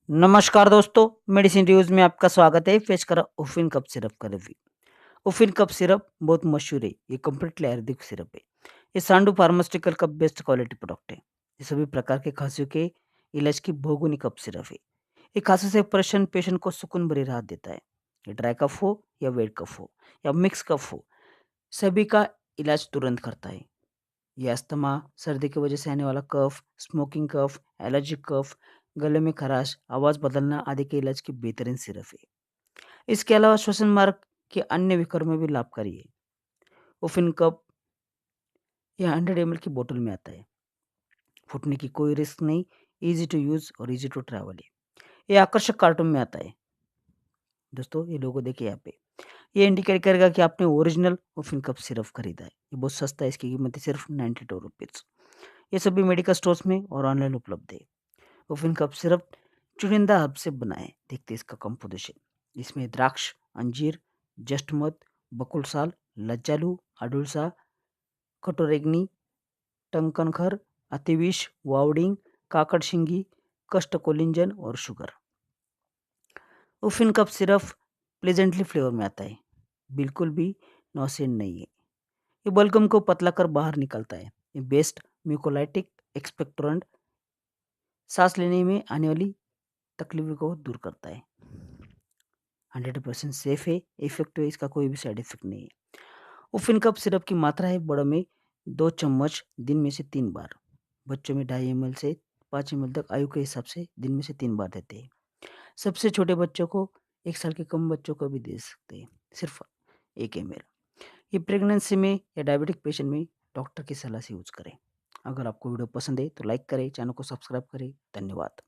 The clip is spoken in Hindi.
नमस्कार दोस्तों, मेडिसिन रिव्यूज़ में आपका स्वागत है। पेश करा उफ़िन कफ सिरप का रिव्यू। उफ़िन कफ सिरप बहुत मशहूर है। ये कंप्लीटली आयुर्वेदिक सिरप है। ये सांडू फार्मास्यूटिकल का बेस्ट क्वालिटी प्रोडक्ट है। ये सभी प्रकार के खांसियों के इलाज की बहुगुनी कफ सिरप है। ये खांसी से परेशान पेशेंट को सुकून भरी राहत देता है। ये ड्राई कफ हो या वेट कफ हो या मिक्स कफ हो, सभी का इलाज तुरंत करता है। ये अस्थमा, सर्दी की वजह से आने वाला कफ, स्मोकिंग कफ, एलर्जिक कफ, गले में खराश, आवाज़ बदलना आदि के इलाज की बेहतरीन सिरप है। इसके अलावा श्वसन मार्ग के अन्य विकारों में भी लाभकारी है। उफिन कप यह 100 ml की बोतल में आता है। फूटने की कोई रिस्क नहीं, ईज़ी टू यूज़ और ईज़ी टू ट्रैवल है। ये आकर्षक कार्टून में आता है। दोस्तों ये लोगो देखिए यहाँ पे। ये इंडिकेट करेगा कि आपने ओरिजिनल उफिन कप सिरप खरीदा है। ये बहुत सस्ता है, इसकी कीमत है सिर्फ 92 रुपीज़। ये सभी मेडिकल स्टोर्स में और ऑनलाइन उपलब्ध है। उफिन कप सिरप चुनिंदा हर्ब से बना है। देखते हैं इसका कंपोजिशन। इसमें द्राक्ष, अंजीर, जस्टमध, बकुल साल, लज्जालू, अडुलसा, कटोरेग्नी, टंकनखर, अतिविष, वावडिंग, काकड़शिंगी, कष्टकोलिंजन और शुगर। उफिन कप सिरप प्लेजेंटली फ्लेवर में आता है। बिल्कुल भी नौसेन नहीं है। ये बलगम को पतला कर बाहर निकलता है। ये बेस्ट म्यूकोलाइटिक एक्सपेक्टोरेंट सांस लेने में आने वाली तकलीफों को दूर करता है। 100% सेफ है, इफेक्टिव है, इसका कोई भी साइड इफेक्ट नहीं है। उफिन कप सिरप की मात्रा है बड़ों में 2 चम्मच दिन में से 3 बार। बच्चों में 2.5 ml से 5 ml तक आयु के हिसाब से दिन में से 3 बार देते हैं। सबसे छोटे बच्चों को 1 साल के कम बच्चों को भी दे सकते हैं, सिर्फ 1 ml। ये प्रेगनेंसी में या डायबिटिक पेशेंट में डॉक्टर की सलाह से यूज़ करें। अगर आपको वीडियो पसंद है तो लाइक करें, चैनल को सब्सक्राइब करें। धन्यवाद।